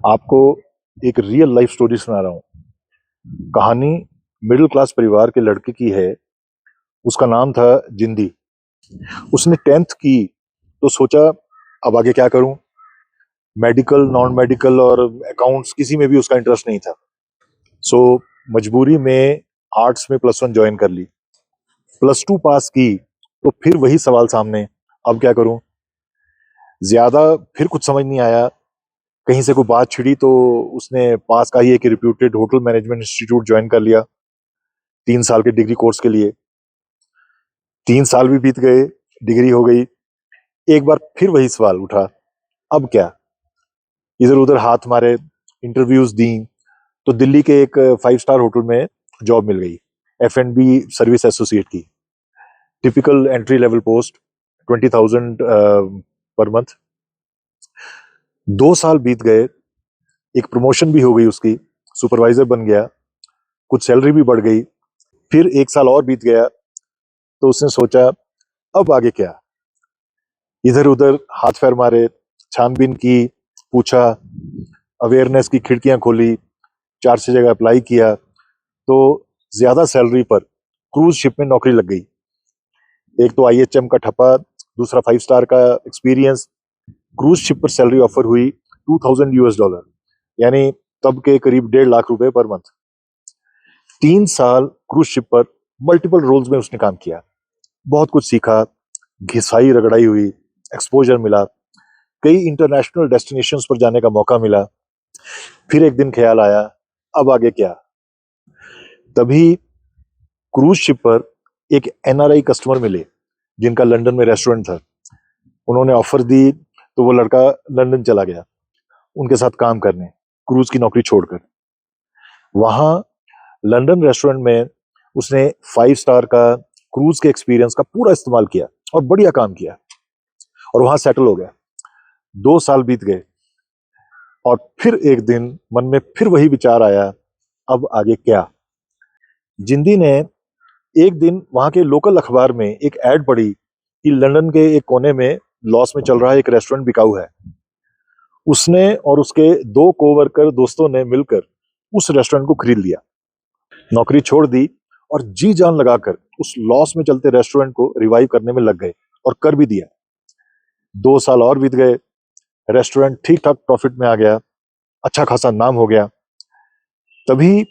आपको एक real life story सुना रहा हूँ। कहानी मिडिल क्लास परिवार के लड़के की है। उसका नाम था जिंदी। उसने 10th की तो सोचा अब आगे क्या करूं। मेडिकल, नॉन मेडिकल और अकाउंट्स किसी में भी उसका इंटरेस्ट नहीं था। सो मजबूरी में आर्ट्स में +1 ज्वाइन कर ली। +2 पास की तो फिर वही सवाल सामने, अब क्या करूं। ज्यादा फिर कुछ समझ नहीं आया। कहीं से कोई बात छिड़ी तो उसने पास का ही एक reputed hotel management institute join कर लिया 3 साल के डिग्री कोर्स के लिए। 3 साल भी बीत गए, डिग्री हो गई। एक बार फिर वही सवाल उठा, अब क्या। इधर उधर हाथ मारे, इंटरव्यूज दी तो दिल्ली के एक 5 स्टार होटल में जॉब मिल गई, F&B सर्विस एसोसिएट की। Typical entry level post, 20,000 per month. 2 साल बीत गए, एक प्रमोशन भी हो गई उसकी, सुपरवाइजर बन गया, कुछ सैलरी भी बढ़ गई। फिर 1 साल और बीत गया तो उसने सोचा अब आगे क्या। इधर उधर हाथ पैर मारे, छानबीन की, पूछा, अवेयरनेस की खिड़कियां खोली, 4 6 जगह अप्लाई किया तो ज्यादा सैलरी पर क्रूज शिप में नौकरी लग गई। एक तो IHM का ठप्पा, दूसरा 5 स्टार का एक्सपीरियंस। क्रूज शिप पर सैलरी ऑफर हुई $2,000, यानी तब के करीब 1.5 लाख रुपए पर मंथ। 3 साल क्रूज शिप पर मल्टीपल रोल्स में उसने काम किया, बहुत कुछ सीखा, घिसाई रगड़ाई हुई, एक्सपोजर मिला, कई इंटरनेशनल डेस्टिनेशंस पर जाने का मौका मिला। फिर एक दिन ख्याल आया, अब आगे क्या। तभी क्रूज शिप पर एक NRI कस्टमर मिले जिनका लंदन में रेस्टोरेंट था। उन्होंने ऑफर दी तो वो लड़का लंदन चला गया उनके साथ काम करने, क्रूज की नौकरी छोड़कर। वहां लंदन रेस्टोरेंट में उसने 5 स्टार का क्रूज के एक्सपीरियंस का पूरा इस्तेमाल किया और बढ़िया काम किया और वहां सेटल हो गया। 2 साल बीत गए और फिर एक दिन मन में फिर वही विचार आया, अब आगे क्या। जिंदी ने एक दिन वहां के लोकल अखबार में एक एड पढ़ी कि लंदन के एक कोने में लॉस में चल रहा है एक रेस्टोरेंट बिकाऊ है। उसने और उसके 2 कोवर्कर दोस्तों ने मिलकर उस रेस्टोरेंट को खरीद लिया, नौकरी छोड़ दी और जी जान लगाकर उस लॉस में चलते रेस्टोरेंट को रिवाइव करने में लग गए और कर भी दिया। 2 साल और बीत गए, रेस्टोरेंट ठीक ठाक प्रॉफिट में आ गया, अच्छा खासा नाम हो गया। तभी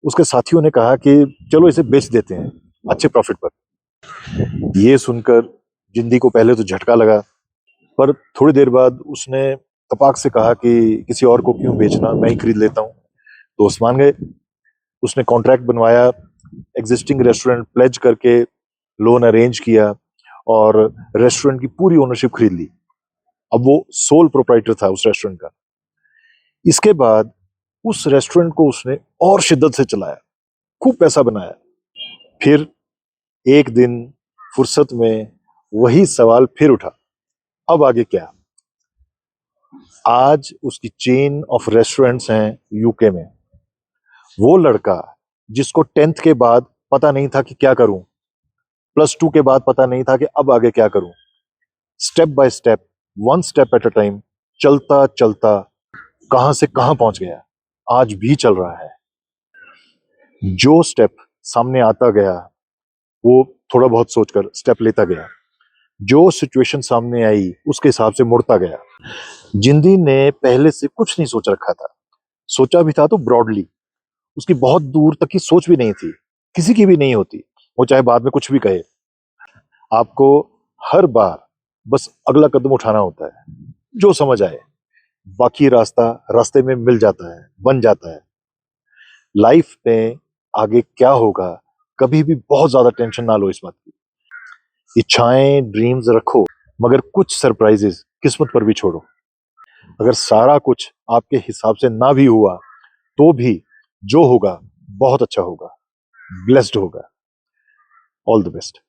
उसके साथियों ने कहा कि चलो इसे बेच देते हैं अच्छे प्रॉफिट पर। ये सुनकर जिंदी को पहले तो झटका लगा, पर थोड़ी देर बाद उसने तपाक से कहा कि किसी और को क्यों बेचना, मैं ही खरीद लेता हूँ। दोस्त मान गए। उसने कॉन्ट्रैक्ट बनवाया, एग्जिस्टिंग रेस्टोरेंट प्लेज करके लोन अरेंज किया और रेस्टोरेंट की पूरी ओनरशिप खरीद ली। अब वो सोल प्रोप्राइटर था उस रेस्टोरेंट का। इसके बाद उस रेस्टोरेंट को उसने और शिद्दत से चलाया, खूब पैसा बनाया। फिर एक दिन फुर्सत में वही सवाल फिर उठा, अब आगे क्या। आज उसकी चेन ऑफ रेस्टोरेंट्स हैं यूके में। वो लड़का जिसको 10th के बाद पता नहीं था कि क्या करूं, +2 के बाद पता नहीं था कि अब आगे क्या करूं, step by step, one step at a time, चलता चलता कहां से कहां पहुंच गया, आज भी चल रहा है। जो स्टेप सामने आता गया वो थोड़ा बहुत सोचकर स्टेप लेता गया, जो सिचुएशन सामने आई उसके हिसाब से मुड़ता गया। जिंदी ने पहले से कुछ नहीं सोच रखा था, सोचा भी था तो ब्रॉडली। उसकी बहुत दूर तक की सोच भी नहीं थी, किसी की भी नहीं होती, वो चाहे बाद में कुछ भी कहे। आपको हर बार बस अगला कदम उठाना होता है, जो समझ आए, बाकी रास्ता रास्ते में मिल जाता है, बन जाता है। लाइफ में आगे क्या होगा, कभी भी बहुत ज्यादा टेंशन ना लो इस बात की। इच्छाएं, ड्रीम्स रखो, मगर कुछ सरप्राइजेस किस्मत पर भी छोड़ो। अगर सारा कुछ आपके हिसाब से ना भी हुआ तो भी जो होगा बहुत अच्छा होगा, ब्लेस्ड होगा। All the best.